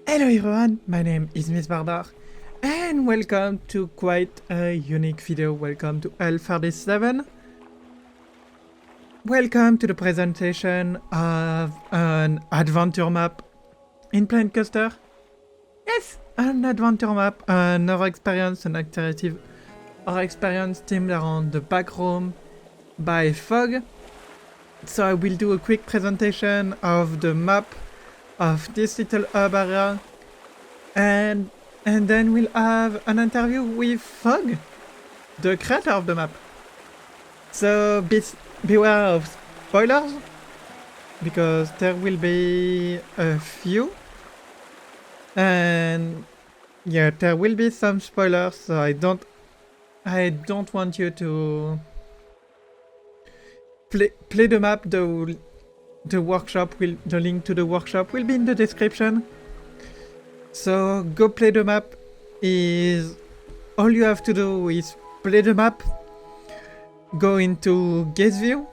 Hello everyone, my name is Miss Bardar, and welcome to quite a unique video. Welcome to L37. Welcome to the presentation of an adventure map in Planet Coaster. Yes, an adventure map, another experience, an interactive or experience themed around the back room by Fog. So I will do a quick presentation of the map of this little hub area, and then we'll have an interview with Fog, the creator of the map. So beware of spoilers, because there will be a few, and yeah, there will be some spoilers. So I don't want you to play the map. The workshop will, the link to the workshop will be in the description. So go play the map. All you have to do is play the map, go into guest view,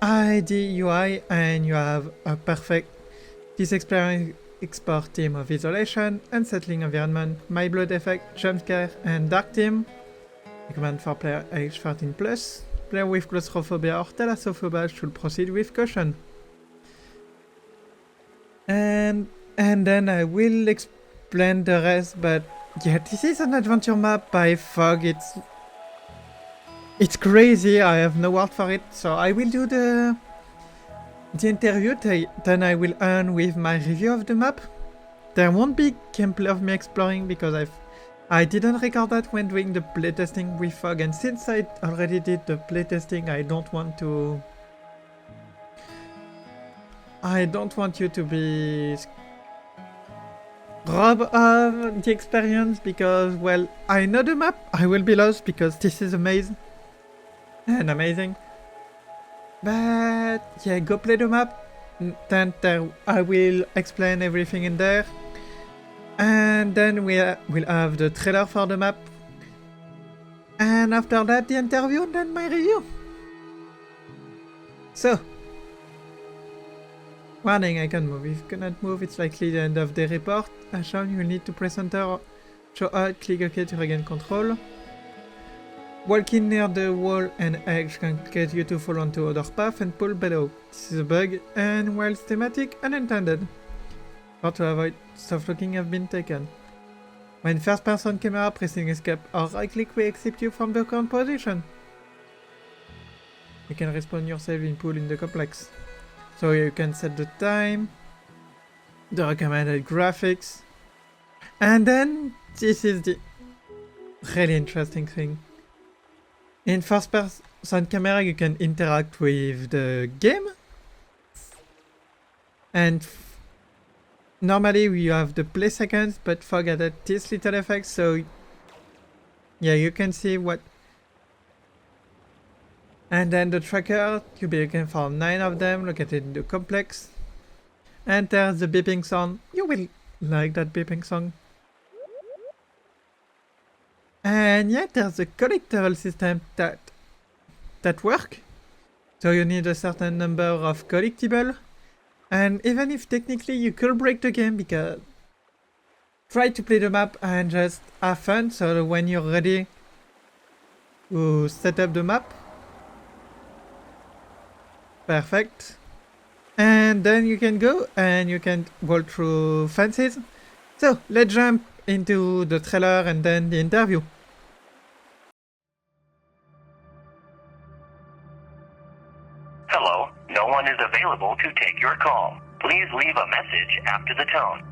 ID UI, and you have a perfect export team of isolation, unsettling environment, my blood effect, jumpscare, and dark team. Recommend for player age 13+. Player with claustrophobia or thalassophobia should proceed with caution. And then I will explain the rest, but yeah, this is an adventure map by Fog. It's crazy, I have no word for it, so I will do the interview, then I will end with my review of the map. There won't be gameplay of me exploring because I didn't record that when doing the playtesting with Fog, and since I already did the playtesting, I don't want you to be robbed of the experience, because, well, I know the map, I will be lost because this is a maze and amazing. But yeah, go play the map, then I will explain everything in there, and then we'll have the trailer for the map, and after that the interview, and then my review. So, warning, I can move. If you cannot move, it's likely the end of the report. As shown, you will need to press enter or show out, click OK to regain control. Walking near the wall and edge can get you to fall onto other path and pull below. This is a bug, and while thematic, unintended. Or to avoid, soft locking have been taken. When first person camera, pressing escape or right click will exit you from the current position. You can respawn yourself in pool in the complex. So you can set the time, the recommended graphics, and then this is the really interesting thing. In first person camera you can interact with the game, and normally we have the play seconds, but Fog added this little effect, so yeah, you can see what. And then the tracker, you can find 9 of them located in the complex. And there's the beeping sound. You will like that beeping sound. And yeah, there's a collectible system that work. So you need a certain number of collectible. And even if technically you could break the game, because try to play the map and just have fun, so when you're ready to set up the map. Perfect. And then you can go and you can walk through fences. So let's jump into the trailer and then the interview. Hello, no one is available to take your call. Please leave a message after the tone.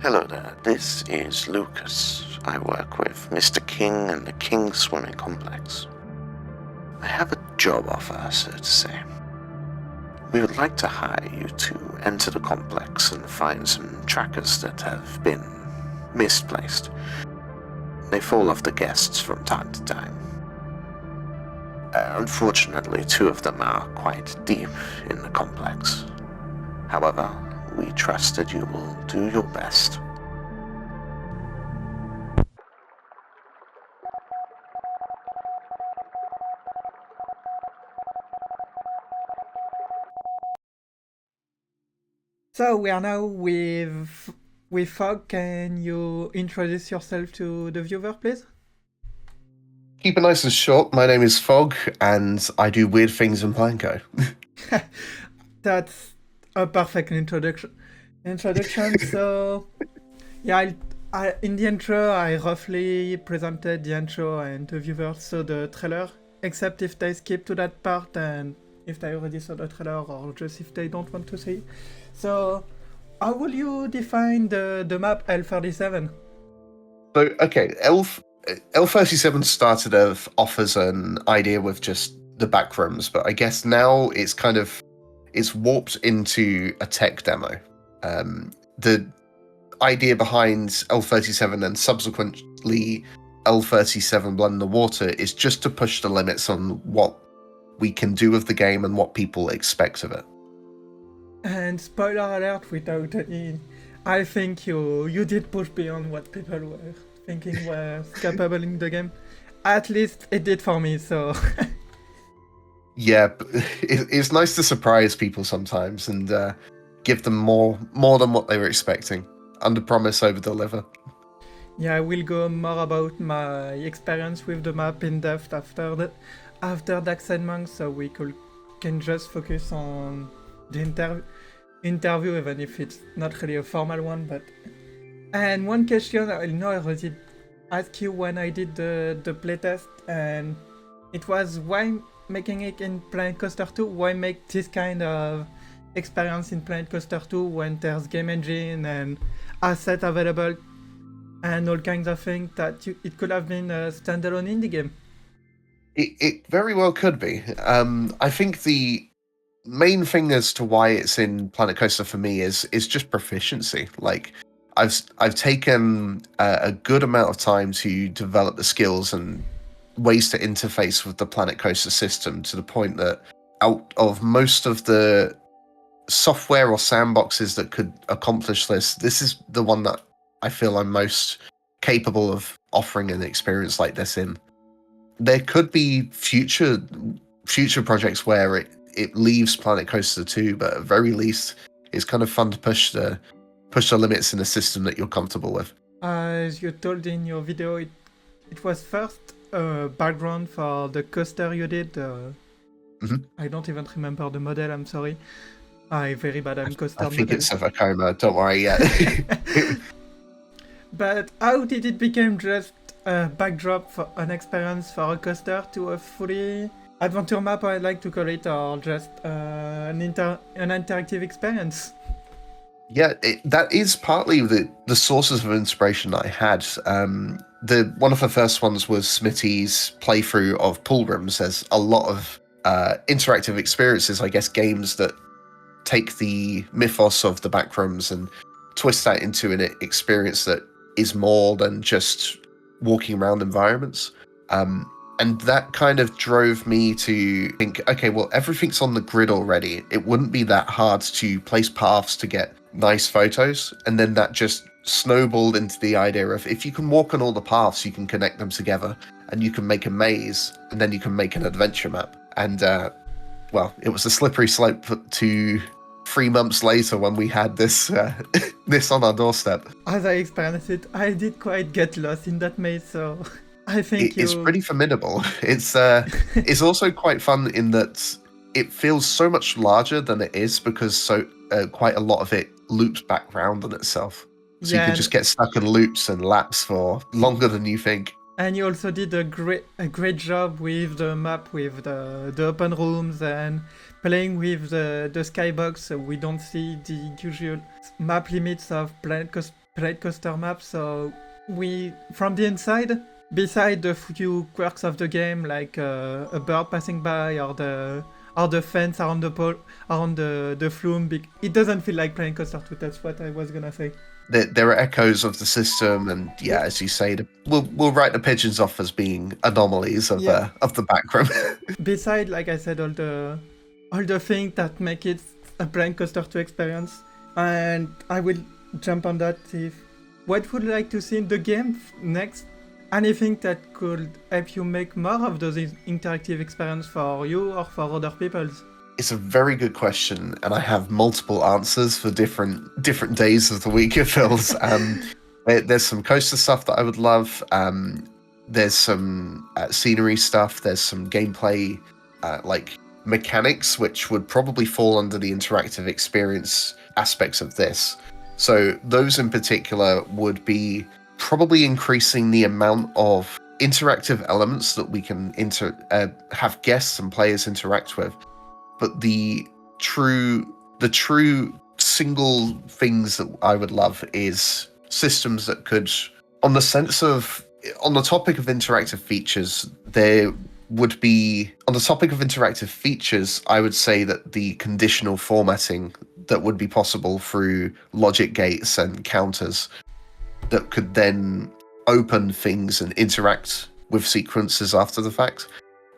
Hello there, this is Lucas. I work with Mr. King and the King Swimming Complex. I have a job offer, so to say. We would like to hire you to enter the complex and find some trackers that have been misplaced. They fall off the guests from time to time. Unfortunately, 2 of them are quite deep in the complex. However, we trust that you will do your best. So we are now with Fog. Can you introduce yourself to the viewer, please? Keep it nice and short. My name is Fog, and I do weird things in Planko. That's a perfect introduction. So, yeah, in the intro, I roughly presented the intro and the viewers saw the trailer, except if they skip to that part and if they already saw the trailer or just if they don't want to see. So, how will you define the map L37? So, okay, L37 started off as an idea with just the backrooms, but I guess now it's warped into a tech demo. The idea behind L37 and subsequently L37 Blood in the Water is just to push the limits on what we can do with the game and what people expect of it. And spoiler alert, without any, I think you did push beyond what people were thinking was capable in the game. At least it did for me, so... Yeah, but it's nice to surprise people sometimes and give them more than what they were expecting. Under promise, over deliver. Yeah, I will go more about my experience with the map in depth after Dax and Monk, so we can just focus on the interview, even if it's not really a formal one. And one question I know I already asked you when I did the playtest, and it was why making it in Planet Coaster 2? Why make this kind of experience in Planet Coaster 2 when there's game engine and asset available and all kinds of things that it could have been a standalone indie game? It very well could be. I think the main thing as to why it's in Planet Coaster for me is just proficiency. Like I've taken a good amount of time to develop the skills and ways to interface with the Planet Coaster system to the point that out of most of the software or sandboxes that could accomplish this is the one that I feel I'm most capable of offering an experience like this in. There could be future projects where it leaves Planet Coaster 2, but at very least it's kind of fun to push the limits in a system that you're comfortable with. As you told in your video, it was first background for the coaster you did. I don't even remember the model, I'm sorry. I'm very bad at coaster models. I think it's a Vekoma, don't worry yet. But how did it become just a backdrop for an experience for a coaster to a fully adventure map, I like to call it, or just an interactive experience? Yeah, that is partly the sources of inspiration that I had. One of the first ones was Smitty's playthrough of Pool Rooms. There's a lot of interactive experiences, I guess, games that take the mythos of the backrooms and twist that into an experience that is more than just walking around environments. And that kind of drove me to think, okay, well, everything's on the grid already. It wouldn't be that hard to place paths to get nice photos. And then that just snowballed into the idea of if you can walk on all the paths, you can connect them together and you can make a maze and then you can make an adventure map. And, well, it was a slippery slope to 3 months later when we had this this on our doorstep. As I experienced it, I did quite get lost in that maze, so... I think it's pretty formidable. It's also quite fun in that it feels so much larger than it is because quite a lot of it loops back round on itself. So you can just get stuck in loops and laps for longer than you think. And you also did a great job with the map, with the open rooms and playing with the skybox, so we don't see the usual map limits of Planet Coaster maps. So we, from the inside, beside the few quirks of the game, like a bird passing by or the fence around the pole, around the flume, it doesn't feel like Planet Coaster 2. That's what I was gonna say. There are echoes of the system, and yeah, as you say, we'll write the pigeons off as being anomalies of the backroom. Beside, like I said, all the things that make it a Planet Coaster 2 experience, and I will jump on that. What would you like to see in the game next? Anything that could help you make more of those interactive experience for you or for other people? It's a very good question, and I have multiple answers for different days of the week it feels. There's some coaster stuff that I would love. There's some scenery stuff. There's some gameplay, like mechanics, which would probably fall under the interactive experience aspects of this. So those in particular would be probably increasing the amount of interactive elements that we can have guests and players interact with. But the true single things that I would love is systems that could, on the topic of interactive features, I would say that the conditional formatting that would be possible through logic gates and counters that could then open things and interact with sequences after the fact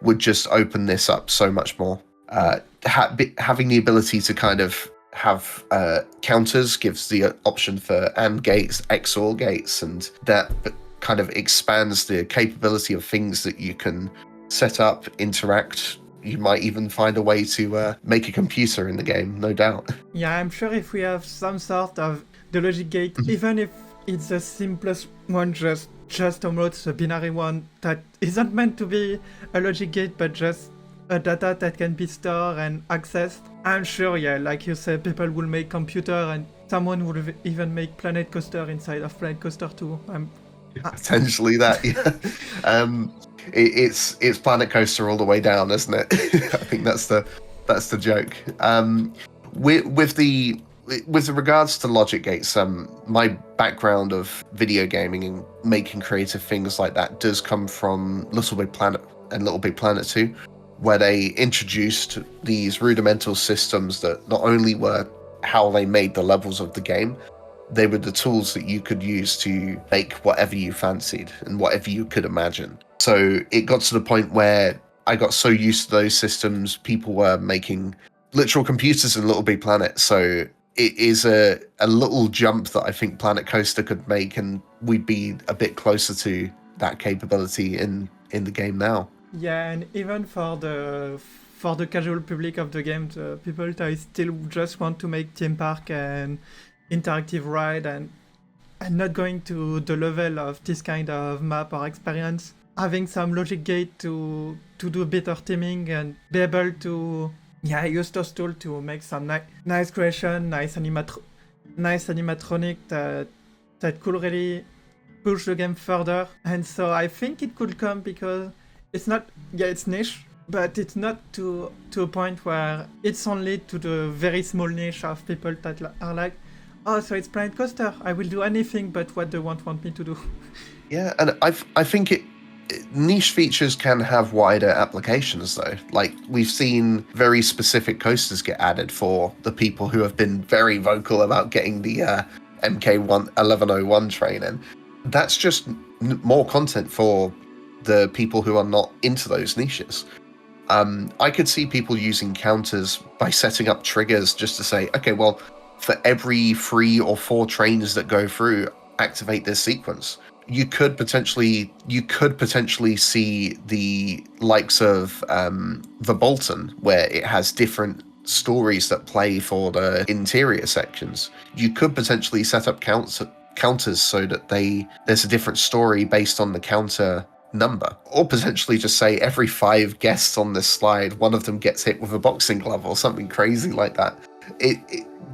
would just open this up so much more. Having the ability to kind of have counters gives the option for AND gates, XOR gates, and that kind of expands the capability of things that you can set up, interact. You might even find a way to make a computer in the game, no doubt. Yeah, I'm sure if we have some sort of the logic gate, even if it's the simplest one, just almost a binary one that isn't meant to be a logic gate, but just a data that can be stored and accessed. I'm sure, yeah, like you said, people will make computer and someone will even make Planet Coaster inside of Planet Coaster 2. Potentially that, yeah. It's Planet Coaster all the way down, isn't it? I think that's the joke. With regards to logic gates, my background of video gaming and making creative things like that does come from Little Big Planet and Little Big Planet 2, where they introduced these rudimental systems that not only were how they made the levels of the game, they were the tools that you could use to make whatever you fancied and whatever you could imagine. So it got to the point where I got so used to those systems, people were making literal computers in Little Big Planet. So it is a little jump that I think Planet Coaster could make, and we'd be a bit closer to that capability in the game now. Yeah, and even for the casual public of the game, the people that still just want to make theme park and interactive ride and not going to the level of this kind of map or experience, having some logic gate to do better theming and be able to use those tools to make some nice creation, nice animatronic that could really push the game further. And so I think it could come because it's not, it's niche, but it's not to a point where it's only to the very small niche of people that are like, oh, so it's Planet Coaster, I will do anything but what they want me to do. Yeah, and I think niche features can have wider applications though. Like, we've seen very specific coasters get added for the people who have been very vocal about getting the MK1101 train in. That's just more content for the people who are not into those niches. I could see people using counters by setting up triggers just to say, okay, well, for every 3 or 4 trains that go through, activate this sequence. You could potentially see the likes of the Bolton, where it has different stories that play for the interior sections. You could potentially set up counters so that there's a different story based on the counter number, or potentially just say every 5 guests on this slide, one of them gets hit with a boxing glove or something crazy like that.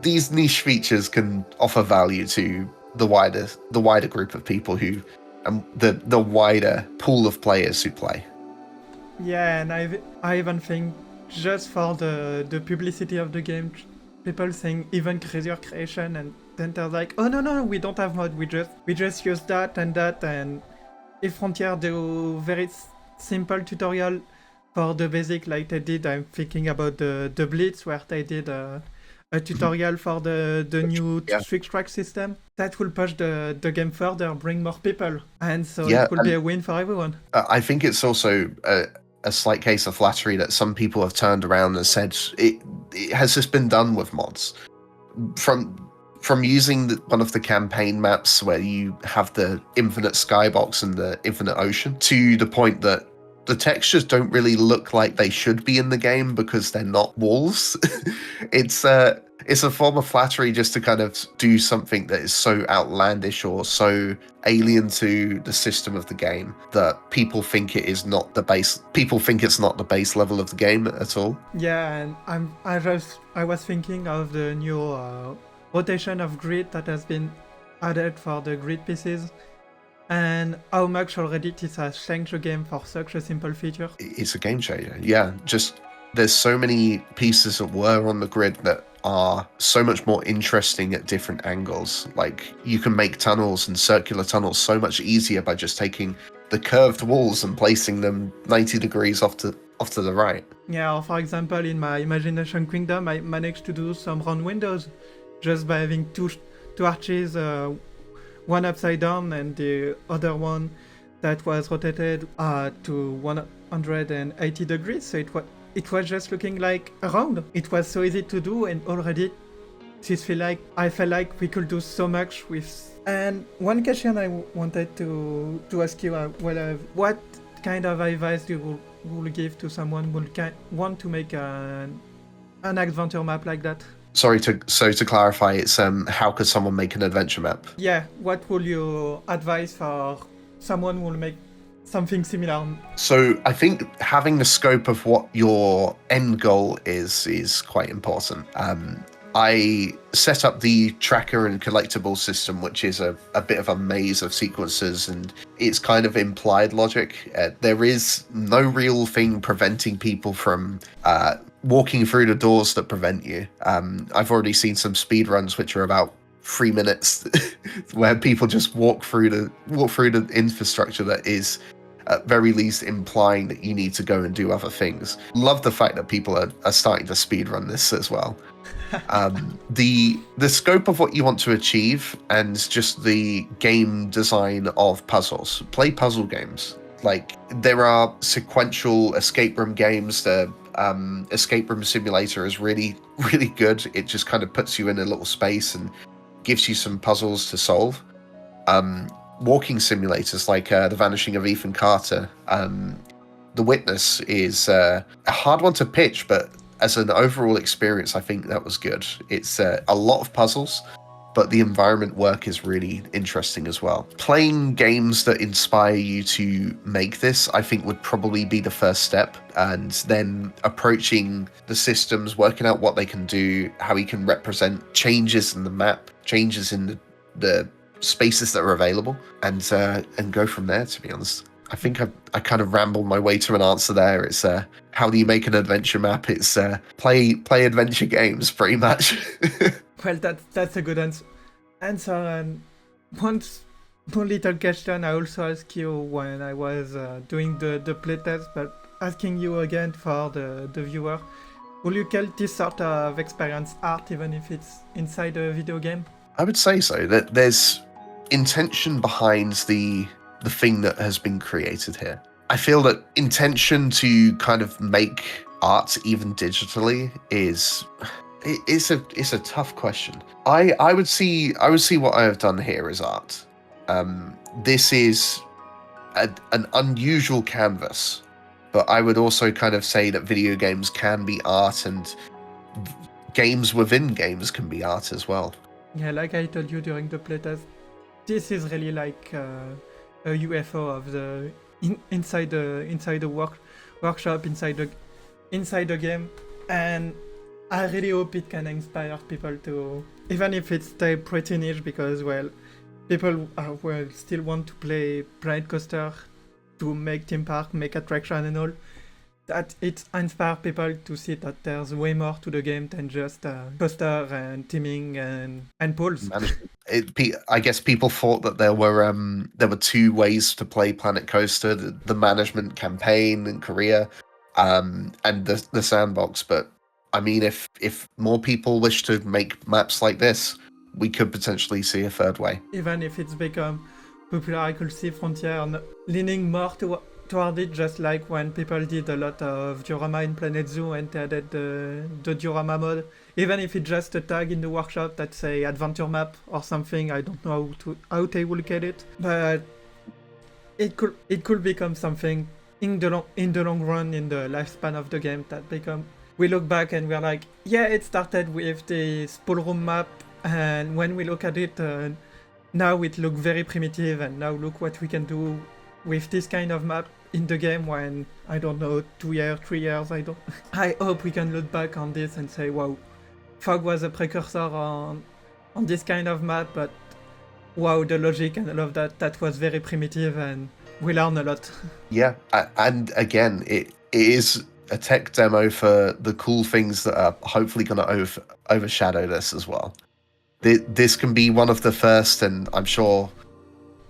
These niche features can offer value to the wider group of people who, the wider pool of players who play. Yeah, and I even think just for the publicity of the game, people saying even crazier creation, and then they're like, oh no, we don't have mod, we just use that, and if Frontier do very simple tutorial for the basic like they did, I'm thinking about the Blitz, where they did a tutorial for the new trick track system that will push the game further, bring more people, and so it could be a win for everyone. I think it's also a slight case of flattery that some people have turned around and said, it has just been done with mods. From using one of the campaign maps where you have the infinite skybox and the infinite ocean, to the point that the textures don't really look like they should be in the game because they're not walls. It's a form of flattery just to kind of do something that is so outlandish or so alien to the system of the game that people think it is not the base. People think it's not the base level of the game at all. Yeah, and I was thinking of the new rotation of grid that has been added for the grid pieces, and how much already this has changed the game for such a simple feature. It's a game changer. Yeah, just there's so many pieces that were on the grid that are so much more interesting at different angles. Like you can make tunnels and circular tunnels so much easier by just taking the curved walls and placing them 90 degrees off to the right. Yeah, or for example, in my Imagination Kingdom, I managed to do some round windows just by having two arches, one upside down and the other one that was rotated to 180 degrees. So it was just looking like a round. It was so easy to do, and already I felt like we could do so much with. And one question I wanted to ask you, what kind of advice you will give to someone who want to make an adventure map like that? So to clarify, it's how could someone make an adventure map? Yeah, what will you advise for someone who will make something similar? So I think having the scope of what your end goal is quite important. I set up the tracker and collectible system, which is a bit of a maze of sequences, and it's kind of implied logic. There is no real thing preventing people from walking through the doors that prevent you. I've already seen some speed runs which are about 3 minutes where people just walk through the infrastructure that is at very least implying that you need to go and do other things. Love the fact that people are starting to speedrun this as well. The scope of what you want to achieve and just the game design of puzzles. Play puzzle games. Like there are sequential escape room games. The escape room simulator is really, really good. It just kind of puts you in a little space and gives you some puzzles to solve. Walking simulators like The Vanishing of Ethan Carter. The Witness is a hard one to pitch, but as an overall experience, I think that was good. It's a lot of puzzles, but the environment work is really interesting as well. Playing games that inspire you to make this, I think, would probably be the first step, and then approaching the systems, working out what they can do, how you can represent changes in the map, changes in the spaces that are available, and go from there, to be honest. I think I kind of rambled my way to an answer there. It's how do you make an adventure map? It's play adventure games, pretty much. Well, that's a good answer. And one little question I also asked you when I was doing the playtest, but asking you again for the viewer, will you call this sort of experience art even if it's inside a video game? I would say so. That there's intention behind the thing that has been created here. I feel that intention to kind of make art even digitally is a tough question. I would see what I have done here as art. This is an unusual canvas, but I would also kind of say that video games can be art, and games within games can be art as well. Yeah, like I told you during the playtest, this is really like a UFO of the inside the workshop, inside the game, and I really hope it can inspire people to, even if it's stay pretty niche, because well, people will still want to play Planet Coaster, to make theme park, make attraction and all. That it inspires people to see that there's way more to the game than just coaster and teaming and pools. I guess people thought that there were two ways to play Planet Coaster: the management campaign in Korea, and the sandbox. But I mean, if more people wish to make maps like this, we could potentially see a third way. Even if it's become popular, I could see Frontier leaning more toward it, just like when people did a lot of diorama in Planet Zoo and they added the diorama mode. Even if it's just a tag in the workshop that say adventure map or something, I don't know how they will get it, but it could become something in the long run, in the lifespan of the game, that become. We look back and we're like, yeah, it started with this pool room map, and when we look at it, now it looks very primitive, and now look what we can do with this kind of map in the game when, I don't know, 2 years, 3 years, I hope we can look back on this and say, wow, Fog was a precursor on this kind of map, but wow, the logic and all of that was very primitive, and we learn a lot. Yeah, and again, it is a tech demo for the cool things that are hopefully going to overshadow this as well. This can be one of the first, and I'm sure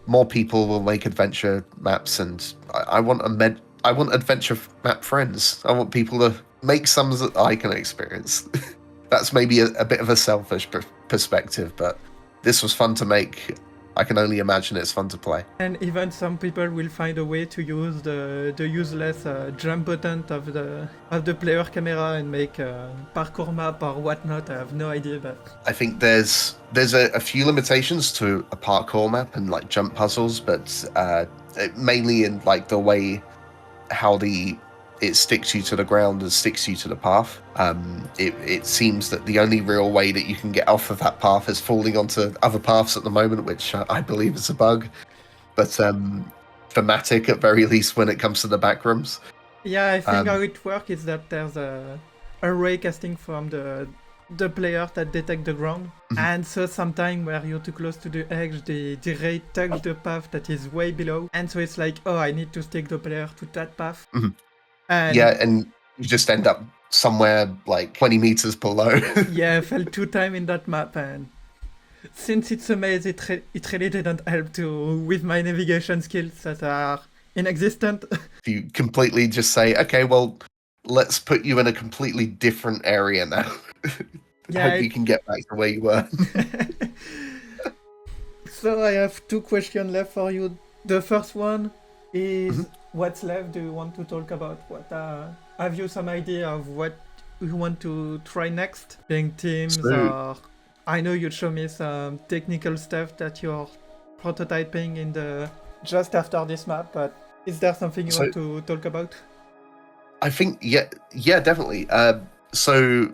more people will make adventure maps, and I want adventure map friends. I want people to make some that I can experience. That's maybe a bit of a selfish perspective, but this was fun to make. I can only imagine it's fun to play. And even some people will find a way to use the useless jump button of the player camera and make a parkour map or whatnot. I have no idea, but I think there's a few limitations to a parkour map and like jump puzzles, but mainly in like the way how it sticks you to the ground and sticks you to the path. It seems that the only real way that you can get off of that path is falling onto other paths at the moment, which I believe is a bug. But thematic at very least when it comes to the back rooms. Yeah, I think how it works is that there's a ray casting from the player that detect the ground. Mm-hmm. And so sometime where you're too close to the edge, the ray touch the path that is way below. And so it's like, oh, I need to stick the player to that path. Mm-hmm. And you just end up somewhere like 20 meters below. Yeah, I fell 2 times in that map, and since it's a maze, it really didn't help with my navigation skills that are inexistent. You completely just say, okay, well, let's put you in a completely different area now. Yeah, hope you can get back to where you were. So I have 2 questions left for you. The first one is, what's left? Do you want to talk about what? Have you some idea of what you want to try next? Being teams, or I know you show me some technical stuff that you're prototyping in just after this map, but is there something you want to talk about? I think yeah, definitely. So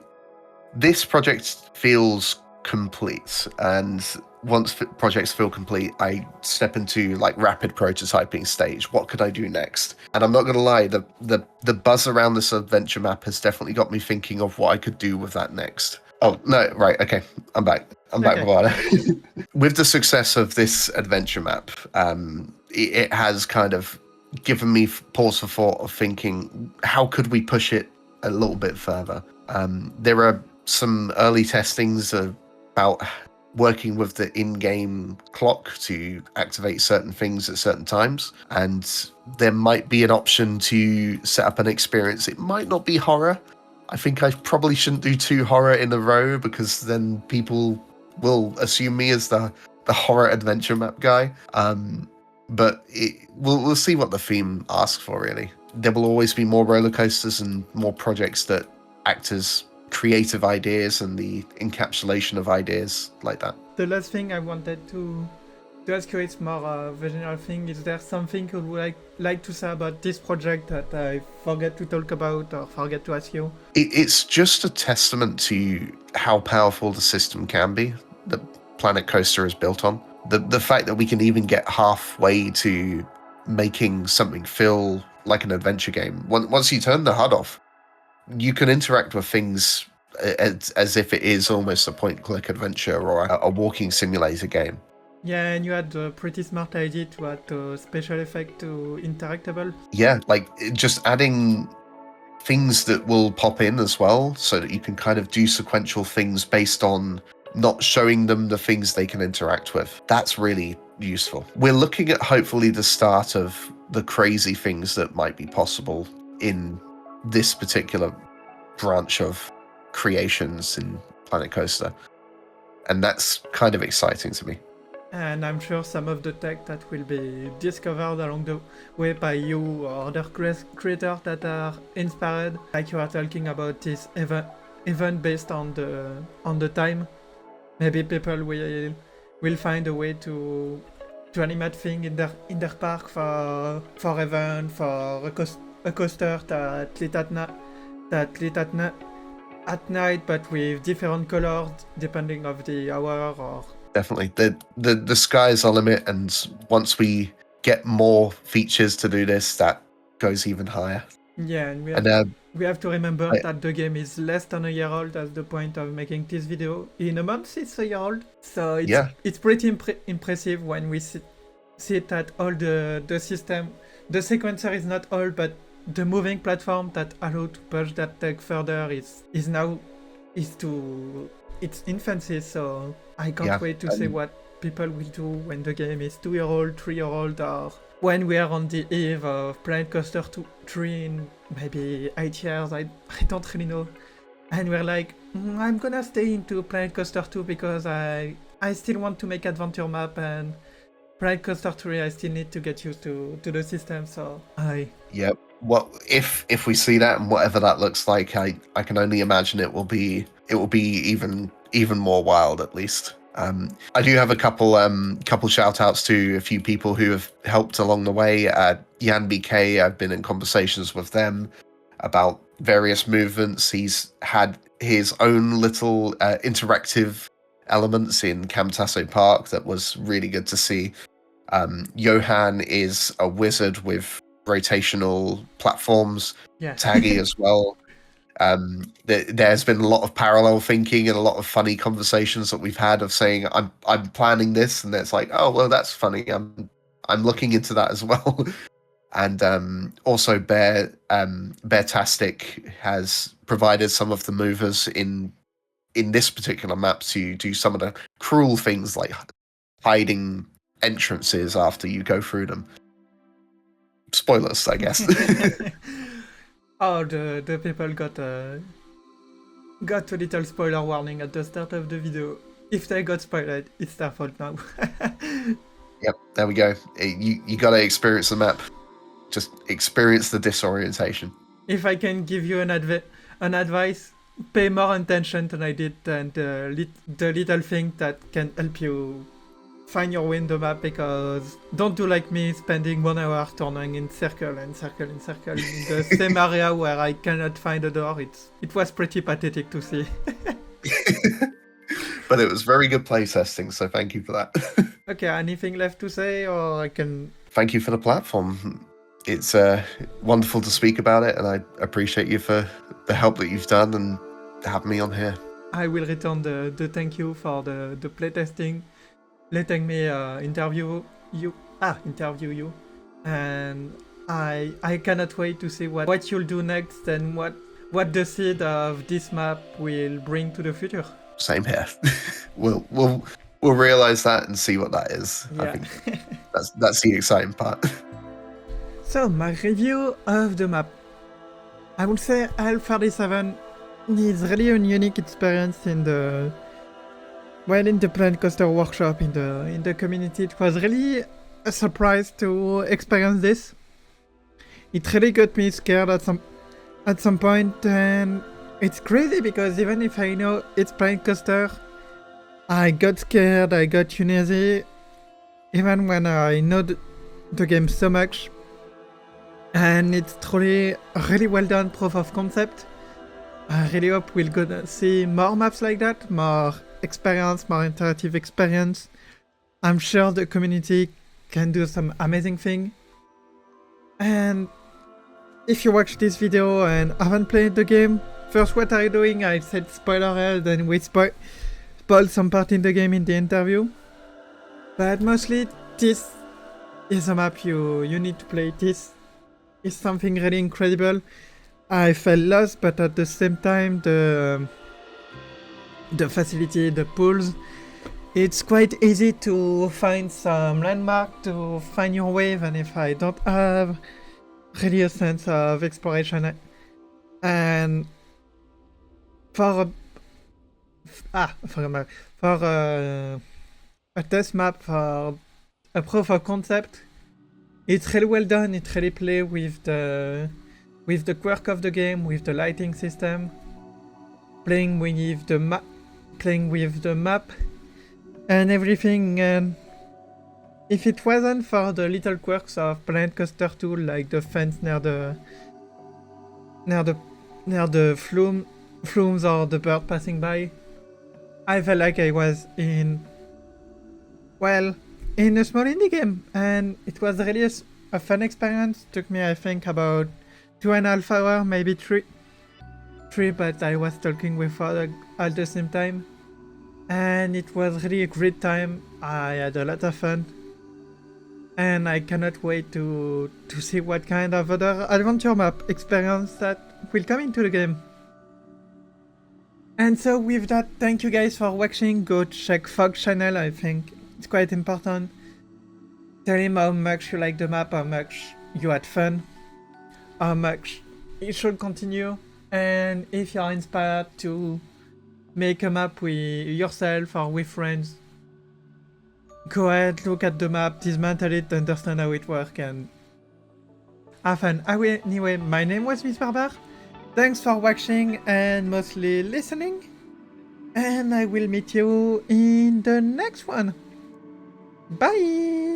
this project feels complete, and once projects feel complete, I step into like rapid prototyping stage. What could I do next? And I'm not gonna lie, the buzz around this adventure map has definitely got me thinking of what I could do with that next. Oh no, right, okay, I'm back, Bravada. With the success of this adventure map, it has kind of given me pause for thought of thinking, how could we push it a little bit further? There are some early testings about working with the in-game clock to activate certain things at certain times, and there might be an option to set up an experience. It might not be horror. I think I probably shouldn't do 2 horror in a row, because then people will assume me as the horror adventure map guy. But we'll see what the theme asks for, really. There will always be more roller coasters and more projects that act as creative ideas and the encapsulation of ideas like that. The last thing I wanted to ask you, it's more of a general thing. Is there something you would like to say about this project that I forget to talk about or forget to ask you? It's just a testament to how powerful the system can be that Planet Coaster is built on. The fact that we can even get halfway to making something feel like an adventure game. Once you turn the HUD off, you can interact with things as if it is almost a point-click adventure or a walking simulator game. Yeah, and you had a pretty smart idea to add a special effect to interactable. Yeah, like just adding things that will pop in as well, so that you can kind of do sequential things based on not showing them the things they can interact with. That's really useful. We're looking at hopefully the start of the crazy things that might be possible in this particular branch of creations in Planet Coaster. And that's kind of exciting to me. And I'm sure some of the tech that will be discovered along the way by you or other creators that are inspired, like you are talking about this event based on the time. Maybe people will find a way to animate thing in their park for event, for a coaster that lit at night, but with different colors depending of the hour. Or Definitely, the sky's the limit, and once we get more features to do this, that goes even higher. yeah, and we have to remember that the game is less than a year old. That's the point of making this video. In a month, it's a year old, so it's pretty impressive when we see that all the system, the sequencer is not old, but the moving platform that allow to push that tech further is to its infancy. So I can't wait to see what people will do when the game is 2-year-old, 3-year-old, or when we are on the eve of Planet Coaster 3 in maybe 8 years. I don't really know. And we're like, I'm gonna stay into Planet Coaster 2 because I still want to make adventure map, and Planet Coaster 3 I still need to get used to the system. So Yep. Well, if we see that, and whatever that looks like, I can only imagine it will be even more wild, at least. I do have a couple shout outs to a few people who have helped along the way. Yohane BK, I've been in conversations with them about various movements. He's had his own little interactive elements in Camtasso Park that was really good to see. Yohane is a wizard with rotational platforms. Taggy as well. There's been a lot of parallel thinking and a lot of funny conversations that we've had of saying I'm planning this, and it's like, oh well, that's funny. I'm looking into that as well. And also Beartastic has provided some of the movers in this particular map to do some of the cruel things like hiding entrances after you go through them. Spoilers, I guess. Oh, the people got a little spoiler warning at the start of the video. If they got spoiled, it's their fault now. Yep, there we go. You gotta experience the map. Just experience the disorientation. If I can give you an advice, pay more attention than I did, and the little thing that can help you find your way in the map, because don't do like me, spending 1 hour turning in circle in the same area where I cannot find a door. It was pretty pathetic to see. But it was very good playtesting, so thank you for that. Okay, anything left to say, or I can... Thank you for the platform. It's wonderful to speak about it, and I appreciate you for the help that you've done and having me on here. I will return the thank you for the playtesting, letting me interview you, and I cannot wait to see what you'll do next, and what the seed of this map will bring to the future. Same here. We'll realize that and see what that is. Yeah. I think that's the exciting part. So my review of the map, I would say L37 is really a unique experience in the Planet Coaster workshop, in the community. It was really a surprise to experience this. It really got me scared at some point, and it's crazy because even if I know it's Planet Coaster, I got scared, I got uneasy, even when I know the game so much. And it's truly a really well done proof of concept. I really hope we're gonna see more maps like that, more experience, more interactive experience. I'm sure the community can do some amazing thing. And if you watch this video and haven't played the game, first, what are you doing? I said spoiler hell, then we spoiled some part in the game in the interview. But mostly, this is a map you need to play. This is something really incredible. I felt lost, but at the same time, the facility, the pools, it's quite easy to find some landmark, to find your way, even if I don't have really a sense of exploration. And for a test map, for a proof of concept, it's really well done. It really plays with the quirk of the game, with the lighting system, playing with the map, and everything. And If it wasn't for the little quirks of Planet Coaster 2, like the fence near the flumes or the bird passing by, I felt like I was in a small indie game, and it was really a fun experience. Took me, I think, about 2.5 hours, maybe three, but I was talking with other at the same time, and it was really a great time. I had a lot of fun, and I cannot wait to see what kind of other adventure map experience that will come into the game. And so with that, thank you guys for watching. Go check Fog's channel, I think it's quite important. Tell him how much you like the map, how much you had fun, how much it should continue, and if you're inspired to make a map with yourself or with friends, go ahead, look at the map, dismantle it, understand how it works, and have fun. Anyway, my name was Miss Barbar. Thanks for watching and mostly listening, and I will meet you in the next one. Bye!